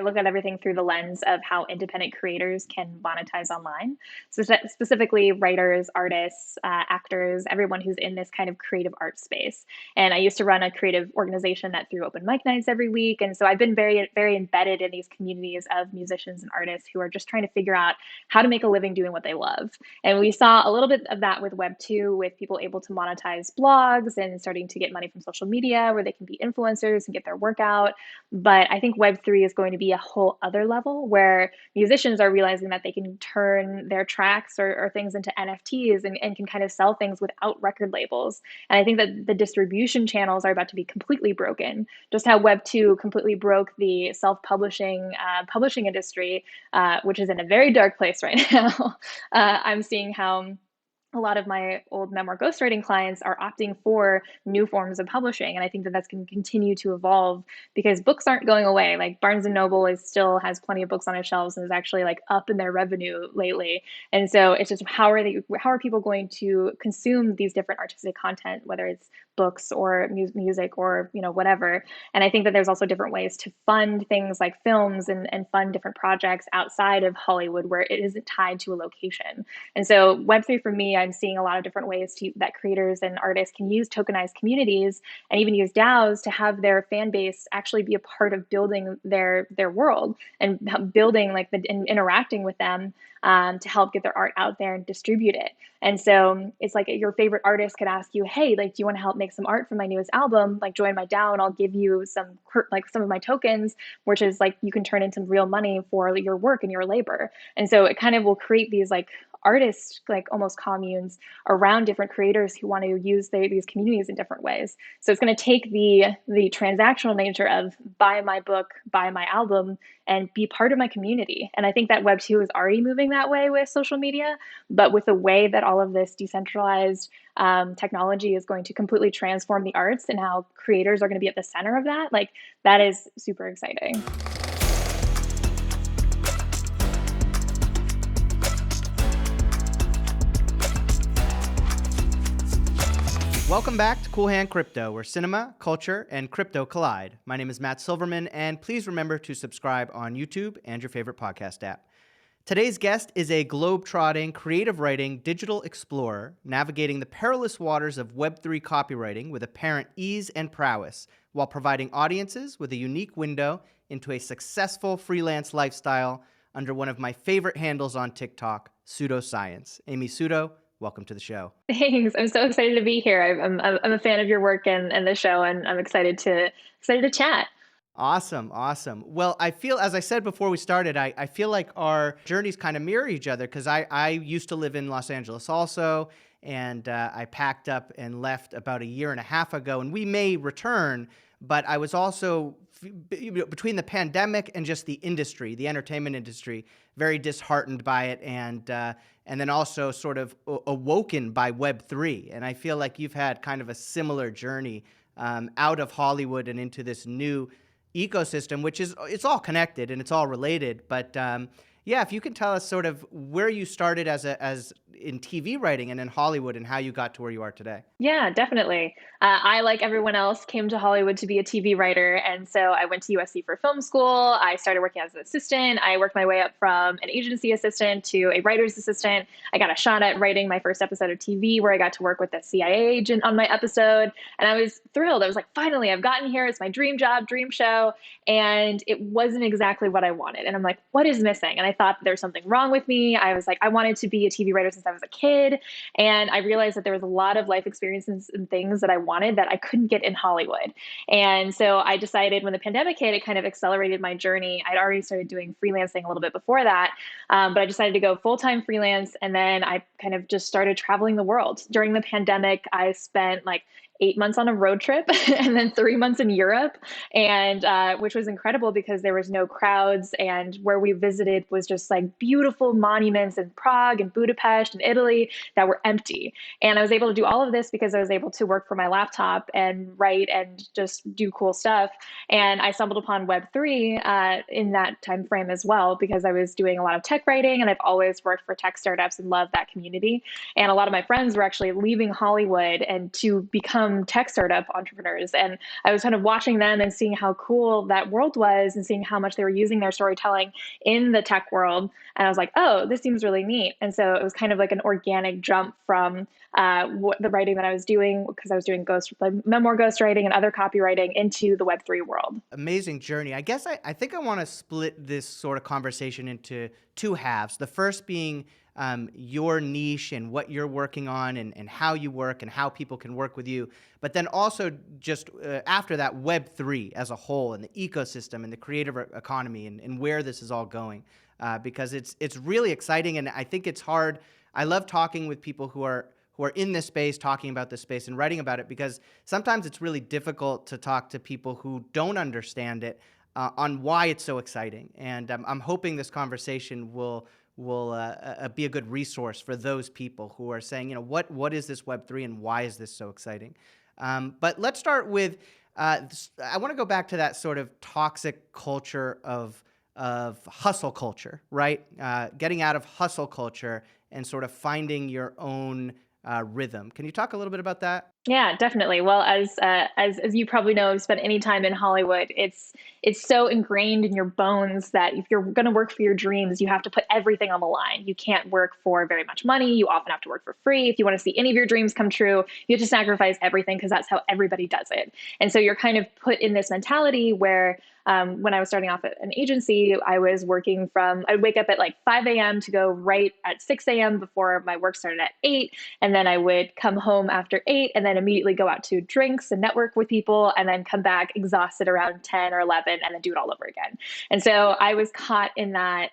look at everything through the lens of how independent creators can monetize online. So specifically writers, artists, actors, everyone who's in this kind of creative art space. And I used to run a creative organization that threw open mic nights every week. And so I've been very, very embedded in these communities of musicians and artists who are just trying to figure out how to make a living doing what they love. And we saw a little bit of that with Web2, with people able to monetize blogs and starting to get money from social media where they can be influencers and get their work out. But I think Web3 is going to be a whole other level where musicians are realizing that they can turn their tracks or things into NFTs and can kind of sell things without record labels. And I think that the distribution channels are about to be completely broken. Just how Web2 completely broke the self-publishing publishing industry, which is in a very dark place right now. I'm seeing how a lot of my old memoir ghostwriting clients are opting for new forms of publishing. And I think that that's going to continue to evolve because books aren't going away. Like Barnes and Noble still has plenty of books on its shelves and is actually like up in their revenue lately. And so it's just how are people going to consume these different artistic content, whether it's books or music or whatever. And I think that there's also different ways to fund things like films and fund different projects outside of Hollywood where it isn't tied to a location. And so Web3 for me, I'm seeing a lot of different ways that creators and artists can use tokenized communities and even use DAOs to have their fan base actually be a part of building their world and building and interacting with them to help get their art out there and distribute it. And so it's like your favorite artist could ask you, hey, do you want to help make some art for my newest album? Join my DAO and I'll give you some of my tokens, which is you can turn into real money for your work and your labor. And so it kind of will create these artists, almost communes around different creators who want to use these communities in different ways. So it's going to take the transactional nature of buy my book, buy my album, and be part of my community. And I think that Web2 is already moving that way with social media, but with the way that all of this decentralized technology is going to completely transform the arts and how creators are going to be at the center of that, that is super exciting. Welcome back to Cool Hand Crypto, where cinema, culture, and crypto collide. My name is Matt Silverman, and please remember to subscribe on YouTube and your favorite podcast app. Today's guest is a globe-trotting, creative writing digital explorer navigating the perilous waters of Web3 copywriting with apparent ease and prowess, while providing audiences with a unique window into a successful freelance lifestyle under one of my favorite handles on TikTok, SutoScience. Amy Suto, welcome to the show. Thanks. I'm so excited to be here. I'm a fan of your work and the show, and I'm excited to chat. Awesome. Well, I feel, as I said before we started, I feel like our journeys kind of mirror each other because I used to live in Los Angeles also, and I packed up and left about a year and a half ago, and we may return, but I was also, between the pandemic and just the industry, the entertainment industry, very disheartened by it, and then also sort of awoken by Web3. And I feel like you've had kind of a similar journey out of Hollywood and into this new ecosystem, which it's all connected and it's all related. But yeah, if you can tell us sort of where you started as in TV writing and in Hollywood and how you got to where you are today. Yeah, definitely. I, like everyone else, came to Hollywood to be a TV writer. And so I went to USC for film school. I started working as an assistant. I worked my way up from an agency assistant to a writer's assistant. I got a shot at writing my first episode of TV where I got to work with a CIA agent on my episode. And I was thrilled. I was like, finally, I've gotten here. It's my dream job, dream show. And it wasn't exactly what I wanted. And I'm like, what is missing? And I thought there's something wrong with me. I was like, I wanted to be a TV writer since I was a kid. And I realized that there was a lot of life experiences and things that I wanted that I couldn't get in Hollywood. And so I decided when the pandemic hit, it kind of accelerated my journey. I'd already started doing freelancing a little bit before that, but I decided to go full-time freelance. And then I kind of just started traveling the world. During the pandemic, I spent 8 months on a road trip and then 3 months in Europe, and which was incredible because there was no crowds, and where we visited was just beautiful monuments in Prague and Budapest and Italy that were empty. And I was able to do all of this because I was able to work from my laptop and write and just do cool stuff. And I stumbled upon Web3 in that time frame as well because I was doing a lot of tech writing, and I've always worked for tech startups and loved that community. And a lot of my friends were actually leaving Hollywood and to become from tech startup entrepreneurs. And I was kind of watching them and seeing how cool that world was and seeing how much they were using their storytelling in the tech world. And I was like, oh, this seems really neat. And so it was kind of like an organic jump from what the writing that I was doing, because I was doing memoir ghostwriting and other copywriting, into the Web3 world. Amazing journey. I guess I think I want to split this sort of conversation into two halves. The first being your niche and what you're working on, and how you work and how people can work with you. But then also just after that, Web3 as a whole, and the ecosystem and the creative economy, and where this is all going. Because it's really exciting, and I think it's hard. I love talking with people who are in this space, talking about this space and writing about it, because sometimes it's really difficult to talk to people who don't understand it on why it's so exciting. And I'm hoping this conversation will be a good resource for those people who are saying, what is this Web3 and why is this so exciting? But let's start with, I want to go back to that sort of toxic culture of hustle culture, right? Getting out of hustle culture and sort of finding your own rhythm. Can you talk a little bit about that? Yeah, definitely. Well, as you probably know, if you spent any time in Hollywood, it's so ingrained in your bones that if you're going to work for your dreams, you have to put everything on the line. You can't work for very much money. You often have to work for free. If you want to see any of your dreams come true, you have to sacrifice everything, because that's how everybody does it. And so you're kind of put in this mentality where when I was starting off at an agency, I'd wake up at like 5 a.m. to go write at 6 a.m. before my work started at 8. And then I would come home after 8 and then immediately go out to drinks and network with people, and then come back exhausted around 10 or 11 and then do it all over again. And so I was caught in that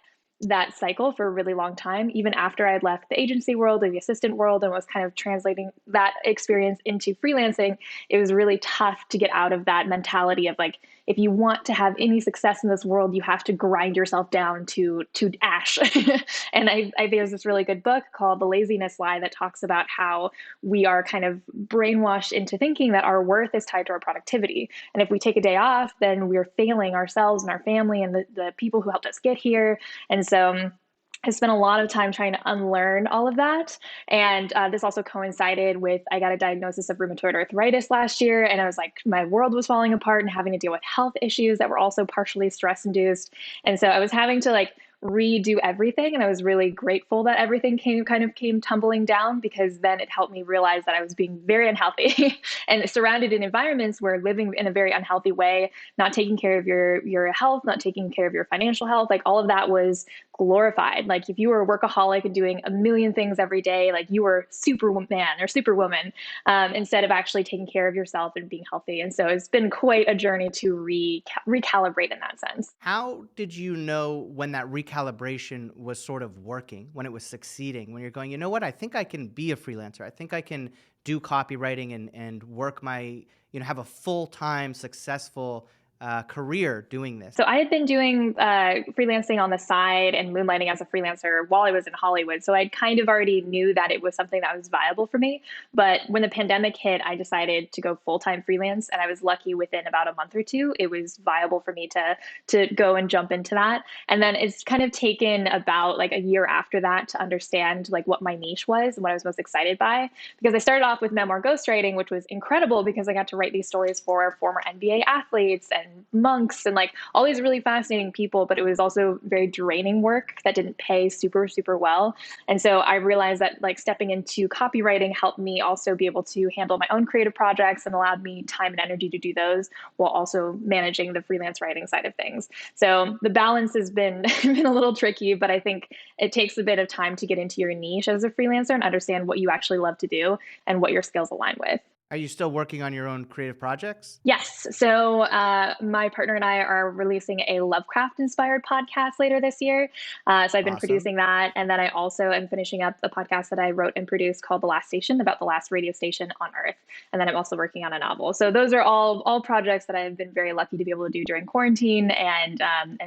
cycle for a really long time, even after I had left the agency world or the assistant world and was kind of translating that experience into freelancing. It was really tough to get out of that mentality of like, if you want to have any success in this world, you have to grind yourself down to ash. And I think there's this really good book called The Laziness Lie that talks about how we are kind of brainwashed into thinking that our worth is tied to our productivity. And if we take a day off, then we're failing ourselves and our family and the people who helped us get here. And so I spent a lot of time trying to unlearn all of that. And this also coincided with, I got a diagnosis of rheumatoid arthritis last year. And I was like, my world was falling apart and having to deal with health issues that were also partially stress induced. And so I was having to like redo everything. And I was really grateful that everything came tumbling down, because then it helped me realize that I was being very unhealthy and surrounded in environments where living in a very unhealthy way, not taking care of your health, not taking care of your financial health, like all of that was glorified. Like if you were a workaholic and doing a million things every day, like you were Superman or Superwoman, instead of actually taking care of yourself and being healthy. And so it's been quite a journey to recalibrate in that sense. How did you know when that recalibration was sort of working, when it was succeeding, when you're going, you know what, I think I can be a freelancer. I think I can do copywriting and work have a full-time successful career doing this? So I had been doing freelancing on the side and moonlighting as a freelancer while I was in Hollywood. So I kind of already knew that it was something that was viable for me. But when the pandemic hit, I decided to go full-time freelance. And I was lucky within about a month or two, it was viable for me to go and jump into that. And then it's kind of taken about like a year after that to understand like what my niche was and what I was most excited by. Because I started off with memoir ghostwriting, which was incredible because I got to write these stories for former NBA athletes and monks and like all these really fascinating people, but it was also very draining work that didn't pay super, super well. And so I realized that like stepping into copywriting helped me also be able to handle my own creative projects and allowed me time and energy to do those while also managing the freelance writing side of things. So the balance has been, been a little tricky, but I think it takes a bit of time to get into your niche as a freelancer and understand what you actually love to do and what your skills align with. Are you still working on your own creative projects? Yes. So my partner and I are releasing a Lovecraft-inspired podcast later this year. So I've been Awesome. producing that. And then I also am finishing up the podcast that I wrote and produced called The Last Station, about the last radio station on Earth. And then I'm also working on a novel. So those are all projects that I've been very lucky to be able to do during quarantine and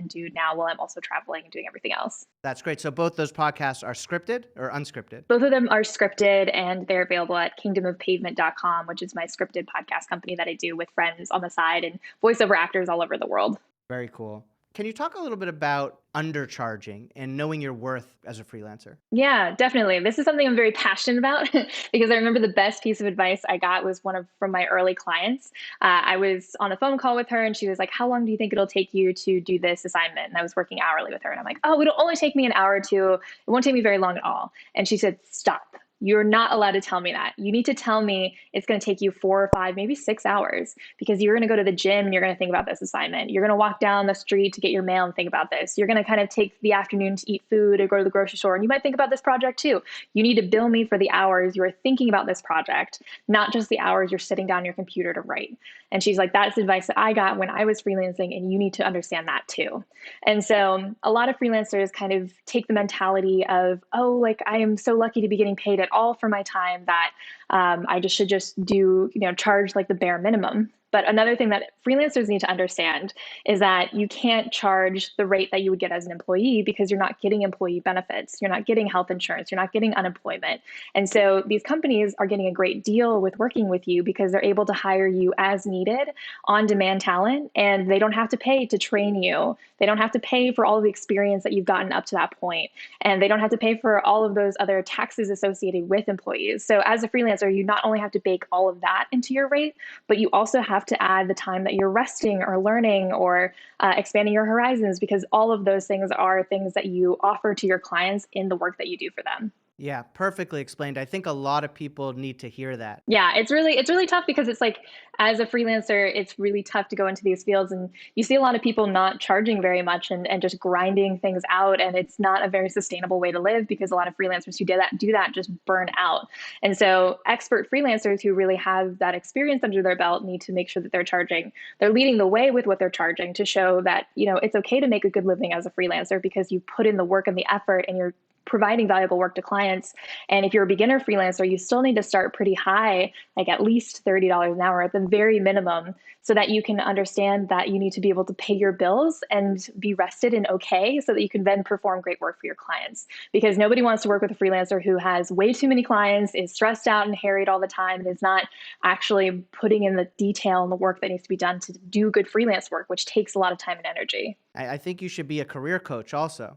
do now while I'm also traveling and doing everything else. That's great. So both those podcasts are scripted or unscripted? Both of them are scripted and they're available at kingdomofpavement.com, which is my scripted podcast company that I do with friends on the side and voiceover actors all over the world. Very cool. Can you talk a little bit about undercharging and knowing your worth as a freelancer? Yeah, definitely. This is something I'm very passionate about because I remember the best piece of advice I got was from my early clients. I was on a phone call with her and she was like, "How long do you think it'll take you to do this assignment?" And I was working hourly with her and I'm like, "Oh, it'll only take me an hour or two. It won't take me very long at all." And she said, "Stop. You're not allowed to tell me that. You need to tell me it's going to take you 4 or 5, maybe 6 hours because you're going to go to the gym and you're going to think about this assignment. You're going to walk down the street to get your mail and think about this. You're going to kind of take the afternoon to eat food or go to the grocery store and you might think about this project too. You need to bill me for the hours you're thinking about this project, not just the hours you're sitting down on your computer to write." And she's like, "That's advice that I got when I was freelancing and you need to understand that too." And so a lot of freelancers kind of take the mentality of, "Oh, like I am so lucky to be getting paid at all for my time that I just should just do, charge like the bare minimum." But another thing that freelancers need to understand is that you can't charge the rate that you would get as an employee because you're not getting employee benefits. You're not getting health insurance. You're not getting unemployment. And so these companies are getting a great deal with working with you because they're able to hire you as needed on demand talent and they don't have to pay to train you. They don't have to pay for all of the experience that you've gotten up to that point. And they don't have to pay for all of those other taxes associated with employees. So as a freelancer, you not only have to bake all of that into your rate, but you also have to add the time that you're resting or learning or expanding your horizons because all of those things are things that you offer to your clients in the work that you do for them. Yeah, perfectly explained. I think a lot of people need to hear that. Yeah, it's really tough because it's like as a freelancer, it's really tough to go into these fields and you see a lot of people not charging very much and just grinding things out and it's not a very sustainable way to live because a lot of freelancers who do that just burn out. And so expert freelancers who really have that experience under their belt need to make sure that they're leading the way with what they're charging to show that, it's okay to make a good living as a freelancer because you put in the work and the effort and you're providing valuable work to clients. And if you're a beginner freelancer, you still need to start pretty high, like at least $30 an hour at the very minimum, so that you can understand that you need to be able to pay your bills and be rested and okay so that you can then perform great work for your clients. Because nobody wants to work with a freelancer who has way too many clients, is stressed out and harried all the time, and is not actually putting in the detail and the work that needs to be done to do good freelance work, which takes a lot of time and energy. I think you should be a career coach also.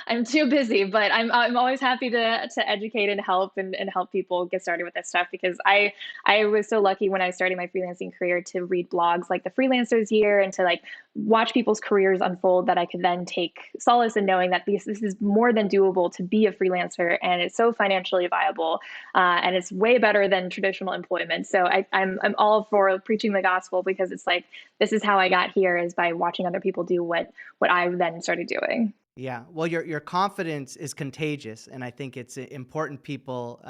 I'm too busy, but I'm always happy to educate and help and help people get started with this stuff because I was so lucky when I started my freelancing career to read blogs like the Freelancers Year and to like watch people's careers unfold that I could then take solace in knowing that this is more than doable to be a freelancer and it's so financially viable and it's way better than traditional employment. So I'm all for preaching the gospel because it's like this is how I got here is by watching other people do what I then started doing. Yeah. Well, your confidence is contagious, and I think it's important people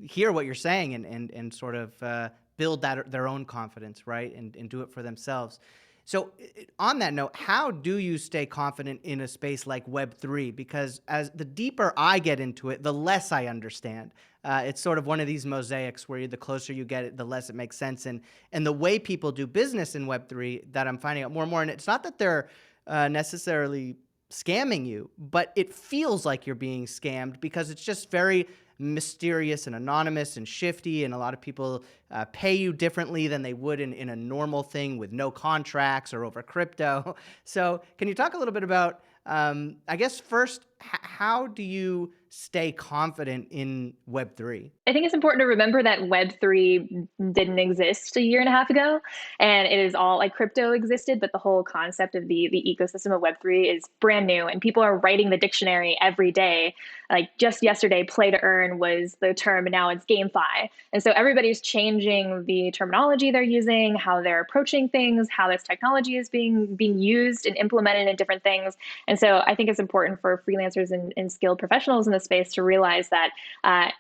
hear what you're saying and sort of build that their own confidence, right, and do it for themselves. So, on that note, how do you stay confident in a space like Web3? Because as the deeper I get into it, the less I understand. It's sort of one of these mosaics where the closer you get it, the less it makes sense. And the way people do business in Web3 that I'm finding out more and more, and it's not that they're necessarily scamming you, but it feels like you're being scammed because it's just very mysterious and anonymous and shifty. And a lot of people pay you differently than they would in a normal thing with no contracts or over crypto. So can you talk a little bit about, I guess first, how do you stay confident in Web3? I think it's important to remember that Web3 didn't exist a year and a half ago. And it is all like crypto existed, but the whole concept of the ecosystem of Web3 is brand new. And people are writing the dictionary every day. Like just yesterday, play to earn was the term, and now it's GameFi. And so everybody's changing the terminology they're using, how they're approaching things, how this technology is being used and implemented in different things. And so I think it's important for freelancers and skilled professionals in the space to realize that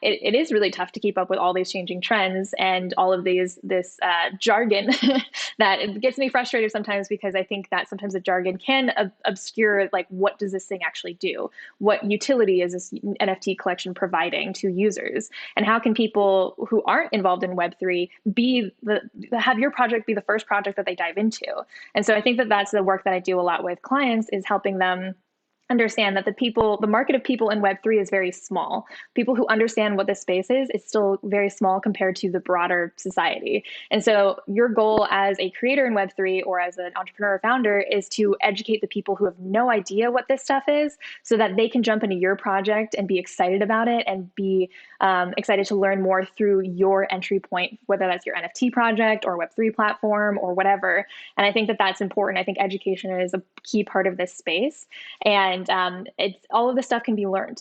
it is really tough to keep up with all these changing trends and all of this jargon that it gets me frustrated sometimes because I think that sometimes the jargon can obscure like what does this thing actually do? What utility is this NFT collection providing to users? And how can people who aren't involved in Web3 have your project be the first project that they dive into? And so I think that that's the work that I do a lot with clients is helping them understand that the market of people in Web3 is very small. People who understand what this space is still very small compared to the broader society. And so your goal as a creator in Web3 or as an entrepreneur or founder is to educate the people who have no idea what this stuff is so that they can jump into your project and be excited about it and be excited to learn more through your entry point, whether that's your NFT project or Web3 platform or whatever. And I think that that's important. I think education is a key part of this space. And it's all of this stuff can be learned.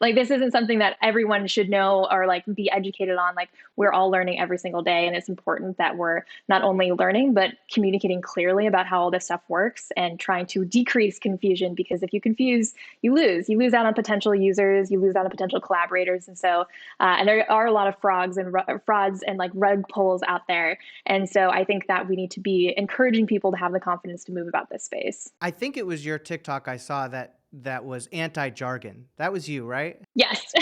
Like this isn't something that everyone should know or like be educated on. Like we're all learning every single day, and it's important that we're not only learning but communicating clearly about how all this stuff works and trying to decrease confusion. Because if you confuse, you lose. You lose out on potential users. You lose out on potential collaborators. And so, and there are a lot of frauds and like rug pulls out there. And so I think that we need to be encouraging people to have the confidence to move about this space. I think it was your TikTok I saw that was anti-jargon. That was you, right? Yes.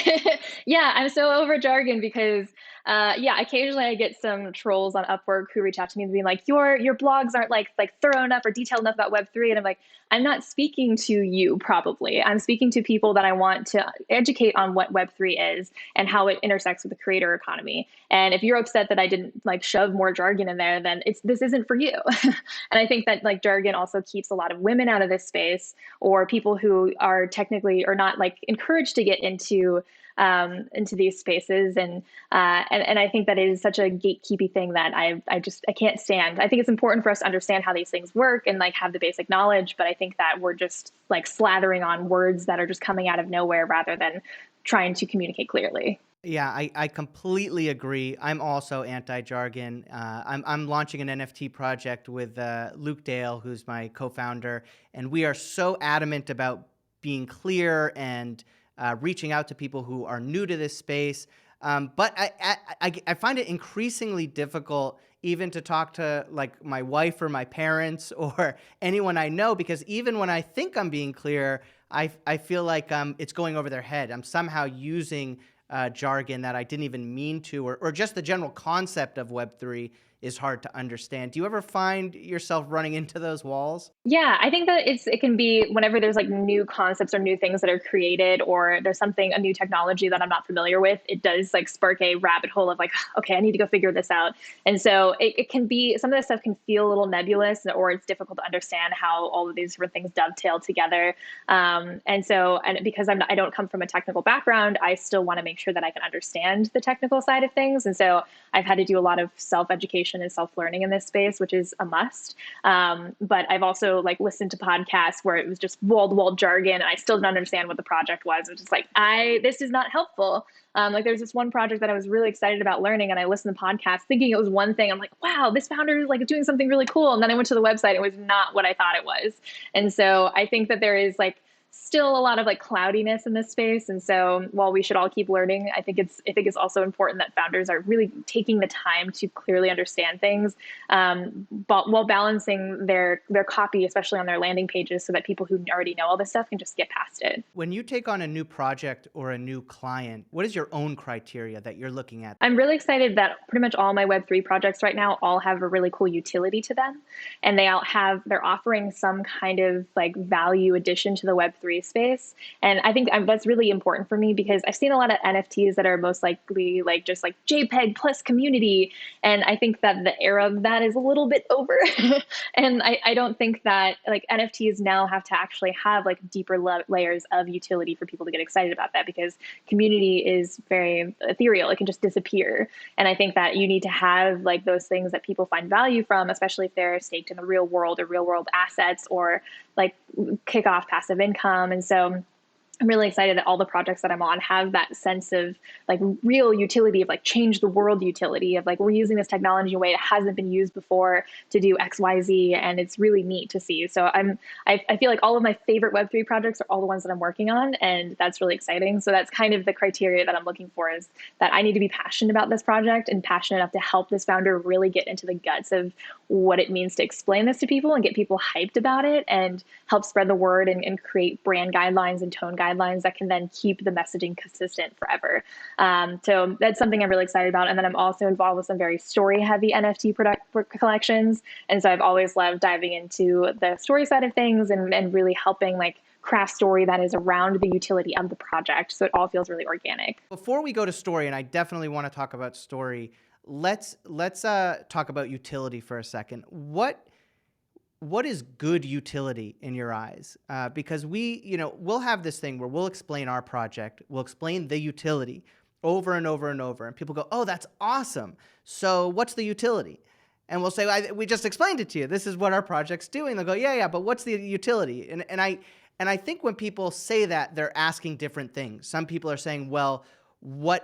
Yeah, I'm so over jargon because yeah, occasionally I get some trolls on Upwork who reach out to me and being like, your blogs aren't like thorough enough or detailed enough about Web3. And I'm like, I'm not speaking to you probably. I'm speaking to people that I want to educate on what Web3 is and how it intersects with the creator economy. And if you're upset that I didn't like shove more jargon in there, then this isn't for you. And I think that like jargon also keeps a lot of women out of this space, or people who are technically or not like encouraged to get into these spaces. And I think that it is such a gatekeepy thing that I can't stand. I think it's important for us to understand how these things work and like have the basic knowledge, but I think that we're just like slathering on words that are just coming out of nowhere rather than trying to communicate clearly. Yeah, I completely agree. I'm also anti-jargon. I'm launching an NFT project with Luke Dale, who's my co-founder, and we are so adamant about being clear and reaching out to people who are new to this space. But I find it increasingly difficult even to talk to like my wife or my parents or anyone I know, because even when I think I'm being clear, I feel like it's going over their head. I'm somehow using jargon that I didn't even mean to, or just the general concept of Web3 is hard to understand. Do you ever find yourself running into those walls? Yeah, I think that it can be whenever there's like new concepts or new things that are created, or there's a new technology that I'm not familiar with, it does like spark a rabbit hole of like, okay, I need to go figure this out. And so it can be, some of this stuff can feel a little nebulous, or it's difficult to understand how all of these different things dovetail together. And because I don't come from a technical background, I still want to make sure that I can understand the technical side of things. And so I've had to do a lot of self-education and self-learning in this space, which is a must. But I've also like listened to podcasts where it was just wall-to-wall jargon, and I still didn't understand what the project was. It was just like, this is not helpful. Like there's this one project that I was really excited about learning, and I listened to podcasts thinking it was one thing. I'm like, wow, this founder is like doing something really cool. And then I went to the website, it was not what I thought it was. And so I think that there is like still a lot of like cloudiness in this space. And so while we should all keep learning, I think it's also important that founders are really taking the time to clearly understand things, but while balancing their copy, especially on their landing pages, so that people who already know all this stuff can just get past it. When you take on a new project or a new client, what is your own criteria that you're looking at? I'm really excited that pretty much all my Web3 projects right now all have a really cool utility to them. And they're offering some kind of like value addition to the Web3 space. And I think that's really important for me, because I've seen a lot of NFTs that are most likely like just like JPEG plus community. And I think that the era of that is a little bit over. And I don't think that like NFTs now have to actually have like deeper layers of utility for people to get excited about that, because community is very ethereal. It can just disappear. And I think that you need to have like those things that people find value from, especially if they're staked in the real world or real world assets, or like kick off passive income. And so I'm really excited that all the projects that I'm on have that sense of like real utility, of like change the world utility, of like we're using this technology in a way that hasn't been used before to do X, Y, Z. And it's really neat to see. So I feel like all of my favorite Web3 projects are all the ones that I'm working on. And that's really exciting. So that's kind of the criteria that I'm looking for, is that I need to be passionate about this project and passionate enough to help this founder really get into the guts of what it means to explain this to people and get people hyped about it and help spread the word and create brand guidelines and tone guidelines that can then keep the messaging consistent forever. So that's something I'm really excited about. And then I'm also involved with some very story heavy NFT collections. And so I've always loved diving into the story side of things and really helping like craft story that is around the utility of the project. So it all feels really organic. Before we go to story, and I definitely want to talk about story, let's talk about utility for a second. What is good utility in your eyes? Because we'll have this thing where we'll explain our project, we'll explain the utility over and over and over, and people go, "Oh, that's awesome. So what's the utility?" And we'll say, "We just explained it to you. This is what our project's doing." They'll go, "Yeah, yeah, but what's the utility?" And I think when people say that, they're asking different things. Some people are saying, "Well,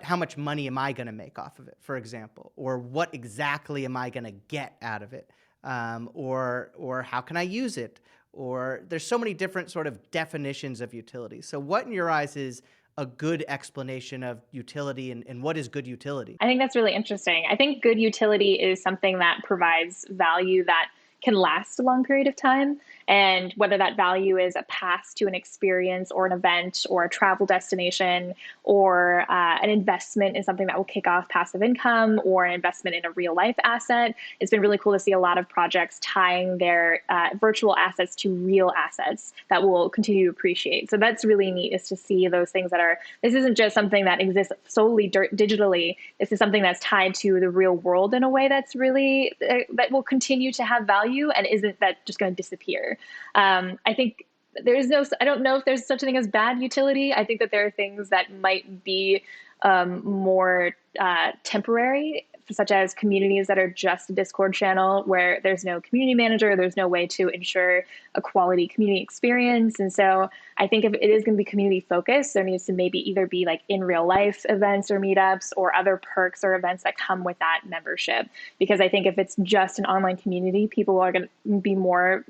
how much money am I going to make off of it, for example, or what exactly am I going to get out of it, or how can I use it?" Or there's so many different sort of definitions of utility. So, what in your eyes is a good explanation of utility, and what is good utility? I think that's really interesting. I think good utility is something that provides value that can last a long period of time. And whether that value is a path to an experience or an event or a travel destination or an investment in something that will kick off passive income or an investment in a real life asset. It's been really cool to see a lot of projects tying their virtual assets to real assets that will continue to appreciate. So that's really neat, is to see those things this isn't just something that exists solely digitally. This is something that's tied to the real world in a way that's really, that will continue to have value and isn't that just going to disappear. I think I don't know if there's such a thing as bad utility. I think that there are things that might be more temporary, such as communities that are just a Discord channel where there's no community manager, there's no way to ensure a quality community experience. And so I think if it is going to be community focused, there needs to maybe either be like in real life events or meetups or other perks or events that come with that membership. Because I think if it's just an online community, people are going to be more,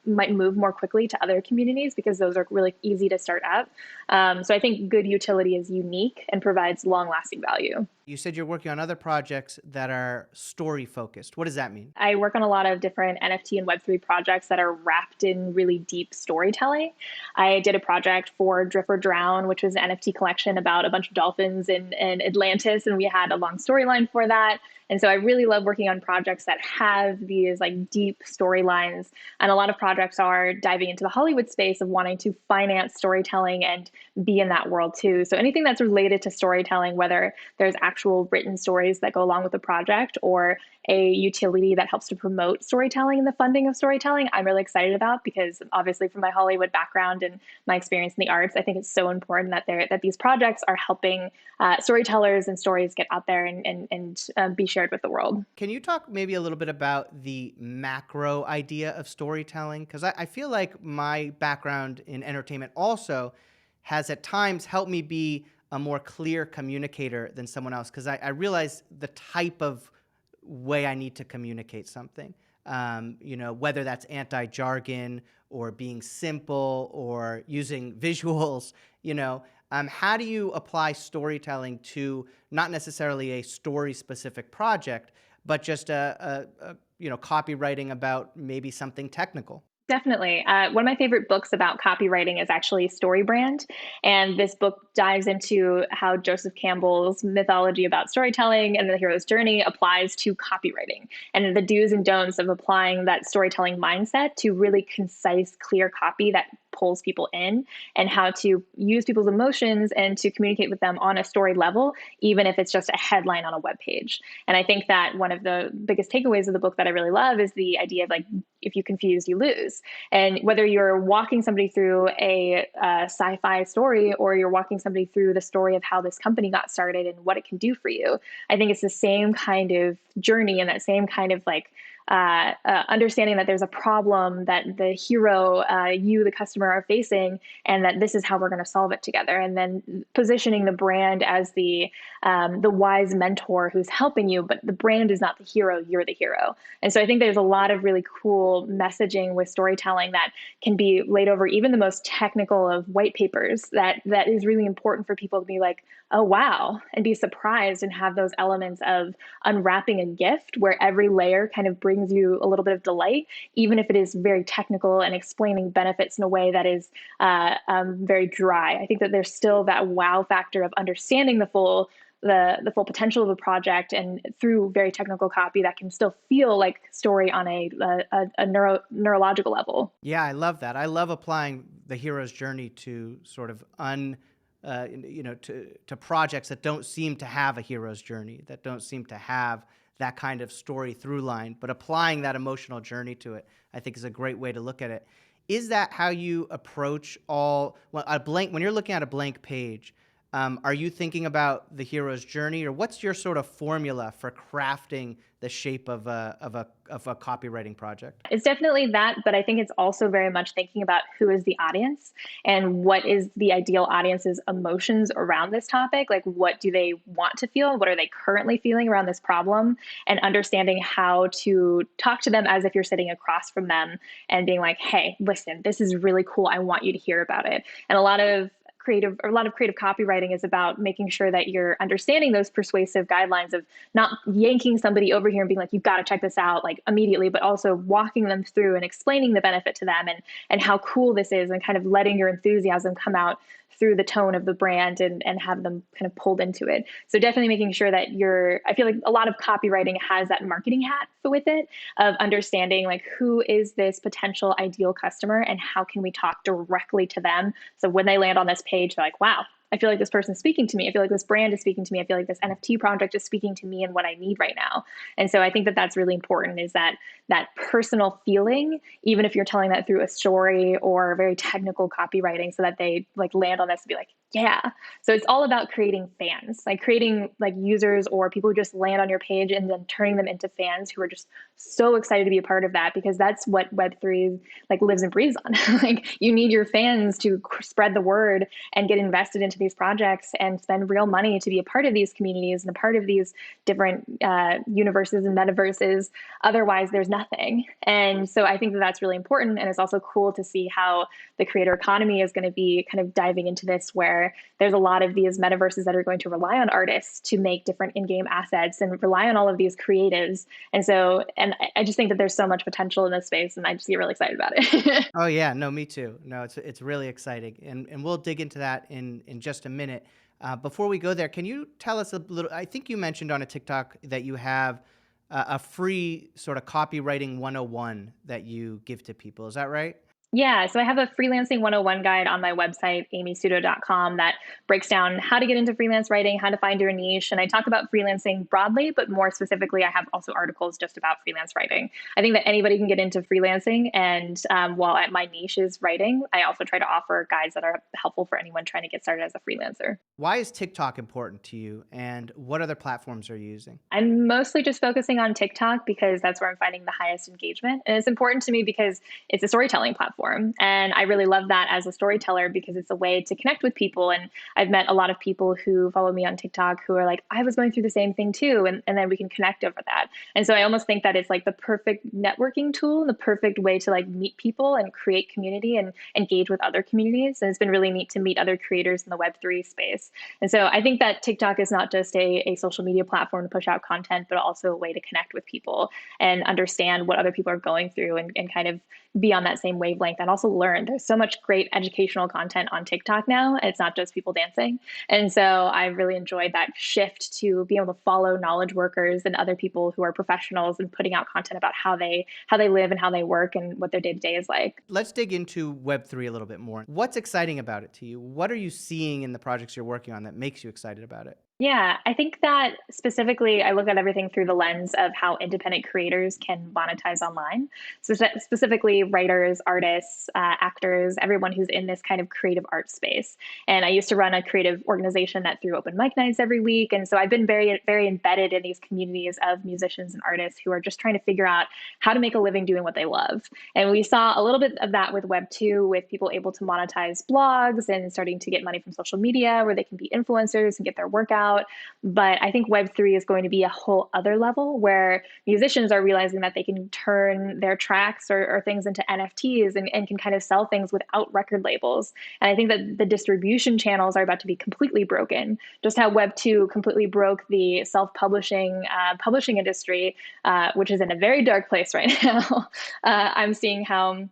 might move more quickly to other communities because those are really easy to start up. So I think good utility is unique and provides long lasting value. You said you're working on other projects that are story focused. What does that mean? I work on a lot of different NFT and Web3 projects that are wrapped in really deep storytelling. I did a project for Drift or Drown, which was an NFT collection about a bunch of dolphins in Atlantis, and we had a long storyline for that. And so I really love working on projects that have these like deep storylines. And a lot of projects are diving into the Hollywood space of wanting to finance storytelling and be in that world too. So anything that's related to storytelling, whether there's actual written stories that go along with the project or a utility that helps to promote storytelling and the funding of storytelling, I'm really excited about, because obviously from my Hollywood background and my experience in the arts, I think it's so important that these projects are helping storytellers and stories get out there and be shared with the world. Can you talk maybe a little bit about the macro idea of storytelling? Because I feel like my background in entertainment also has at times helped me be a more clear communicator than someone else, because I realize the type of way I need to communicate something. Whether that's anti-jargon or being simple or using visuals, how do you apply storytelling to not necessarily a story-specific project, but just copywriting about maybe something technical? Definitely. One of my favorite books about copywriting is actually Storybrand. And this book dives into how Joseph Campbell's mythology about storytelling and the hero's journey applies to copywriting and the do's and don'ts of applying that storytelling mindset to really concise, clear copy that pulls people in, and how to use people's emotions and to communicate with them on a story level, even if it's just a headline on a web page. And I think that one of the biggest takeaways of the book that I really love is the idea of like, if you confuse, you lose. And whether you're walking somebody through a sci-fi story or you're walking somebody through the story of how this company got started and what it can do for you, I think it's the same kind of journey and that same kind of like understanding that there's a problem that the hero, you, the customer, are facing, and that this is how we're going to solve it together. And then positioning the brand as the wise mentor who's helping you, but the brand is not the hero, you're the hero. And so I think there's a lot of really cool messaging with storytelling that can be laid over even the most technical of white papers that is really important for people to be like, oh, wow, and be surprised and have those elements of unwrapping a gift where every layer kind of brings you a little bit of delight, even if it is very technical and explaining benefits in a way that is very dry. I think that there's still that wow factor of understanding the full the full potential of a project, and through very technical copy that can still feel like story on a neurological level. Yeah, I love that. I love applying the hero's journey to sort of to projects that don't seem to have a hero's journey, that don't seem to have that kind of story through line, but applying that emotional journey to it, I think is a great way to look at it. Is that how you approach when you're looking at a blank page, are you thinking about the hero's journey, or what's your sort of formula for crafting the shape of a copywriting project? It's definitely that, but I think it's also very much thinking about who is the audience and what is the ideal audience's emotions around this topic. Like, what do they want to feel? What are they currently feeling around this problem? And understanding how to talk to them as if you're sitting across from them and being like, hey, listen, this is really cool. I want you to hear about it. And a lot of creative copywriting is about making sure that you're understanding those persuasive guidelines of not yanking somebody over here and being like, you've got to check this out like immediately, but also walking them through and explaining the benefit to them and how cool this is, and kind of letting your enthusiasm come out through the tone of the brand, and have them kind of pulled into it. So definitely making sure that I feel like a lot of copywriting has that marketing hat with it, of understanding like, who is this potential ideal customer and how can we talk directly to them. So when they land on this page, they're like, wow, I feel like this person's speaking to me. I feel like this brand is speaking to me. I feel like this NFT project is speaking to me and what I need right now. And so I think that that's really important, is that personal feeling, even if you're telling that through a story or very technical copywriting, so that they like land on this and be like, yeah. So it's all about creating fans, like creating like users or people who just land on your page and then turning them into fans who are just so excited to be a part of that, because that's what Web3 like lives and breathes on. Like, you need your fans to spread the word and get invested into these projects and spend real money to be a part of these communities and a part of these different universes and metaverses. Otherwise, there's nothing. And so I think that that's really important. And it's also cool to see how the creator economy is going to be kind of diving into this, where there's a lot of these metaverses that are going to rely on artists to make different in-game assets and rely on all of these creatives. And I just think that there's so much potential in this space, and I just get really excited about it. Oh yeah, no, me too. No, it's really exciting, and we'll dig into that in just a minute. Before we go there, can you tell us a little? I think you mentioned on a TikTok that you have a free sort of copywriting 101 that you give to people. Is that right? Yeah, so I have a freelancing 101 guide on my website, amysuto.com, that breaks down how to get into freelance writing, how to find your niche. And I talk about freelancing broadly, but more specifically, I have also articles just about freelance writing. I think that anybody can get into freelancing. And while my niche is writing, I also try to offer guides that are helpful for anyone trying to get started as a freelancer. Why is TikTok important to you, and what other platforms are you using? I'm mostly just focusing on TikTok because that's where I'm finding the highest engagement. And it's important to me because it's a storytelling platform. And I really love that as a storyteller, because it's a way to connect with people. And I've met a lot of people who follow me on TikTok who are like, I was going through the same thing too. And then we can connect over that. And so I almost think that it's like the perfect networking tool, the perfect way to like meet people and create community and engage with other communities. And it's been really neat to meet other creators in the Web3 space. And so I think that TikTok is not just a social media platform to push out content, but also a way to connect with people and understand what other people are going through, and kind of be on that same wavelength, and also learn. There's so much great educational content on TikTok now. It's not just people dancing. And so I really enjoyed that shift to be able to follow knowledge workers and other people who are professionals and putting out content about how they live and how they work and what their day-to-day is like. Let's dig into Web3 a little bit more. What's exciting about it to you? What are you seeing in the projects you're working on that makes you excited about it? Yeah, I think that specifically, I look at everything through the lens of how independent creators can monetize online. So specifically, writers, artists, actors, everyone who's in this kind of creative art space. And I used to run a creative organization that threw open mic nights every week. And so I've been very, very embedded in these communities of musicians and artists who are just trying to figure out how to make a living doing what they love. And we saw a little bit of that with Web2, with people able to monetize blogs and starting to get money from social media where they can be influencers and get their work out. But I think Web3 is going to be a whole other level, where musicians are realizing that they can turn their tracks or things into NFTs, and can kind of sell things without record labels. And I think that the distribution channels are about to be completely broken. Just how Web2 completely broke the self-publishing publishing industry, which is in a very dark place right now. I'm seeing how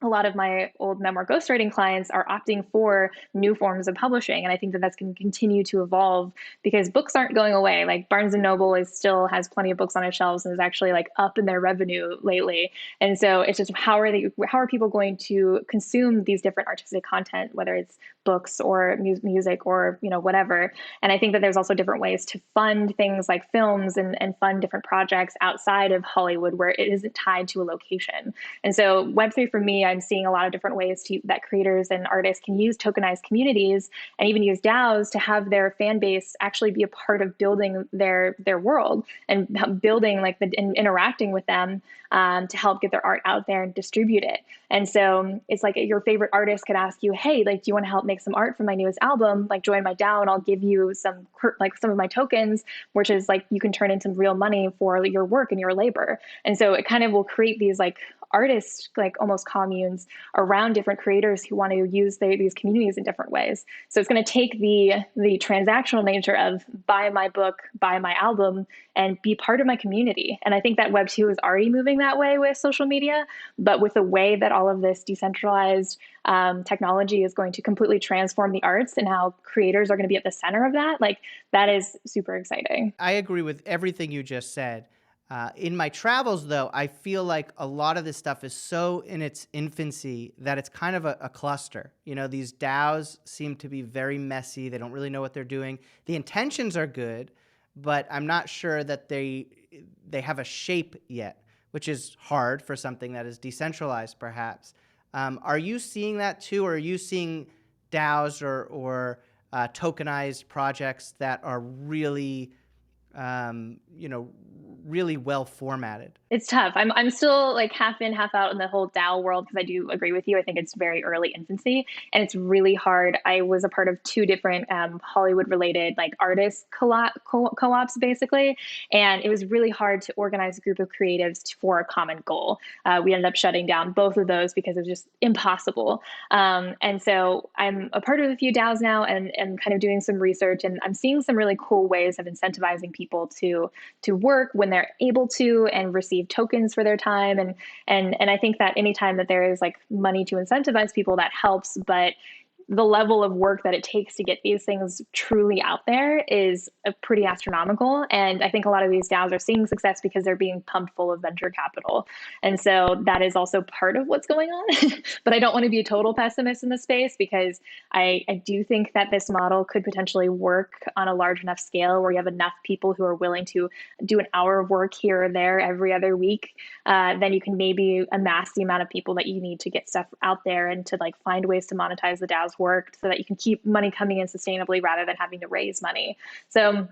a lot of my old memoir ghostwriting clients are opting for new forms of publishing. And I think that that's going to continue to evolve because books aren't going away. Like Barnes and Noble is still has plenty of books on its shelves and is actually like up in their revenue lately. And so it's just how are people going to consume these different artistic content, whether it's books or music or, whatever. And I think that there's also different ways to fund things like films and fund different projects outside of Hollywood where it isn't tied to a location. And so Web3 for me, I'm seeing a lot of different ways that creators and artists can use tokenized communities and even use DAOs to have their fan base actually be a part of building their world and building and interacting with them to help get their art out there and distribute it. And so it's like your favorite artist could ask you, hey, like, do you want to help make some art for my newest album? Like, join my DAO and I'll give you some of my tokens, which is like you can turn into real money for your work and your labor. And so it kind of will create these like artists, like almost communes around different creators who want to use these communities in different ways. So it's going to take the transactional nature of buy my book, buy my album, and be part of my community. And I think that Web2 is already moving that way with social media, but with the way that all of this decentralized technology is going to completely transform the arts and how creators are going to be at the center of that, like that is super exciting. I agree with everything you just said. In my travels, though, I feel like a lot of this stuff is so in its infancy that it's kind of a cluster. These DAOs seem to be very messy. They don't really know what they're doing. The intentions are good, but I'm not sure that they have a shape yet, which is hard for something that is decentralized, perhaps. Are you seeing that too, or are you seeing DAOs or tokenized projects that are really really well formatted? It's tough. I'm still like half in, half out in the whole DAO world because I do agree with you. I think it's very early infancy and it's really hard. I was a part of two different Hollywood related like artist co-ops basically, and it was really hard to organize a group of creatives for a common goal. We ended up shutting down both of those because it was just impossible. And so I'm a part of a few DAOs now and kind of doing some research, and I'm seeing some really cool ways of incentivizing people to work when they're able to and receive tokens for their time. And I think that anytime that there is like money to incentivize people, that helps. But the level of work that it takes to get these things truly out there is pretty astronomical. And I think a lot of these DAOs are seeing success because they're being pumped full of venture capital. And so that is also part of what's going on. But I don't want to be a total pessimist in the space because I do think that this model could potentially work on a large enough scale where you have enough people who are willing to do an hour of work here or there every other week. Then you can maybe amass the amount of people that you need to get stuff out there and to like find ways to monetize the DAOs work so that you can keep money coming in sustainably rather than having to raise money. So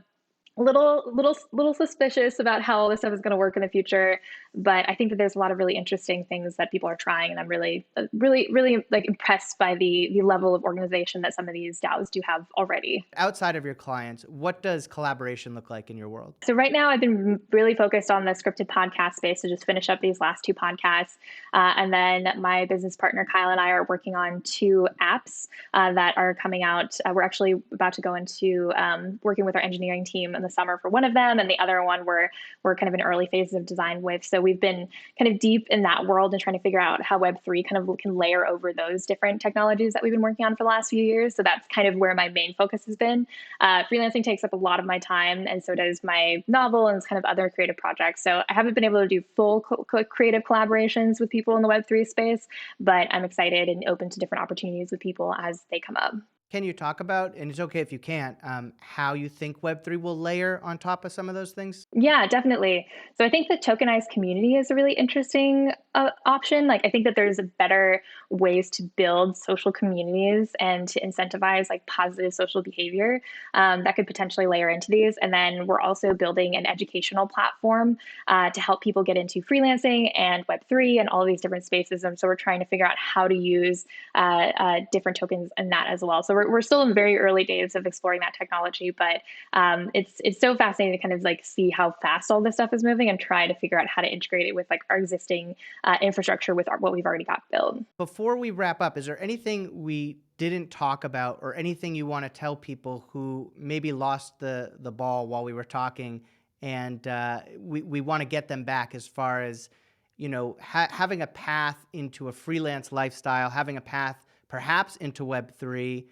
little suspicious about how all this stuff is going to work in the future, but I think that there's a lot of really interesting things that people are trying, and I'm really like impressed by the level of organization that some of these DAOs do have already. Outside of your clients, what does collaboration look like in your world? So right now I've been really focused on the scripted podcast space to just finish up these last two podcasts. And then my business partner, Kyle, and I are working on two apps that are coming out. We're actually about to go into working with our engineering team in the summer for one of them. And the other one we're kind of in early phases of design with. So we've been kind of deep in that world and trying to figure out how Web3 kind of can layer over those different technologies that we've been working on for the last few years. So that's kind of where my main focus has been. Freelancing takes up a lot of my time, and so does my novel and kind of other creative projects. So I haven't been able to do full creative collaborations with people in the Web3 space, but I'm excited and open to different opportunities with people as they come up. Can you talk about, and it's okay if you can't, how you think Web3 will layer on top of some of those things? Yeah, definitely. So I think the tokenized community is a really interesting option. Like, I think that there's better ways to build social communities and to incentivize like positive social behavior that could potentially layer into these. And then we're also building an educational platform to help people get into freelancing and Web3 and all these different spaces. And so we're trying to figure out how to use different tokens in that as well. So we're still in very early days of exploring that technology, but it's so fascinating to kind of like see how fast all this stuff is moving and try to figure out how to integrate it with like our existing infrastructure with what we've already got built. Before we wrap up, is there anything we didn't talk about or anything you want to tell people who maybe lost the ball while we were talking and we want to get them back as far as having a path into a freelance lifestyle, having a path perhaps into Web3.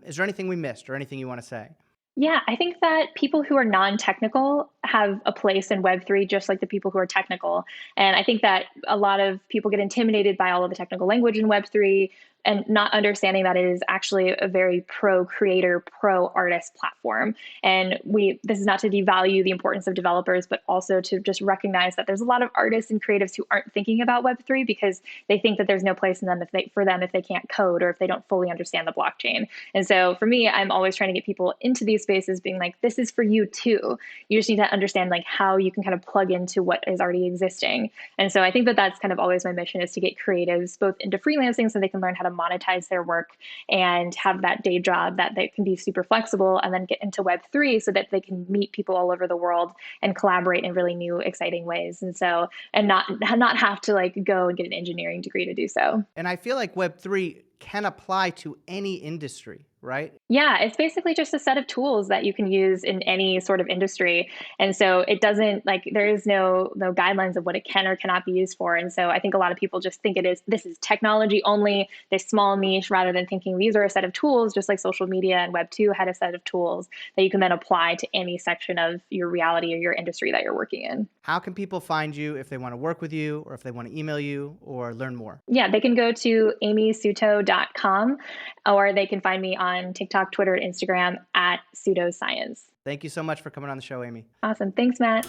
Is there anything we missed or anything you want to say? Yeah, I think that people who are non-technical have a place in Web3, just like the people who are technical. And I think that a lot of people get intimidated by all of the technical language in Web3 and not understanding that it is actually a very pro creator, pro artist platform. And this is not to devalue the importance of developers, but also to just recognize that there's a lot of artists and creatives who aren't thinking about Web3 because they think that there's no place in them for them if they can't code or if they don't fully understand the blockchain. And so for me, I'm always trying to get people into these spaces being like, this is for you too. You just need to understand like how you can kind of plug into what is already existing. And so I think that that's kind of always my mission, is to get creatives both into freelancing so they can learn how to monetize their work and have that day job that they can be super flexible, and then get into Web3 so that they can meet people all over the world and collaborate in really new, exciting ways. And so, and not have to like go and get an engineering degree to do so. And I feel like Web3 can apply to any industry, right? Yeah, it's basically just a set of tools that you can use in any sort of industry. And so it doesn't like there is no guidelines of what it can or cannot be used for. And so I think a lot of people just think this is technology only, this small niche, rather than thinking these are a set of tools, just like social media and Web2 had a set of tools that you can then apply to any section of your reality or your industry that you're working in. How can people find you if they want to work with you or if they want to email you or learn more? Yeah, they can go to amysuto.com, or they can find me on TikTok, Twitter, and Instagram at SutoScience. Thank you so much for coming on the show, Amy. Awesome. Thanks, Matt.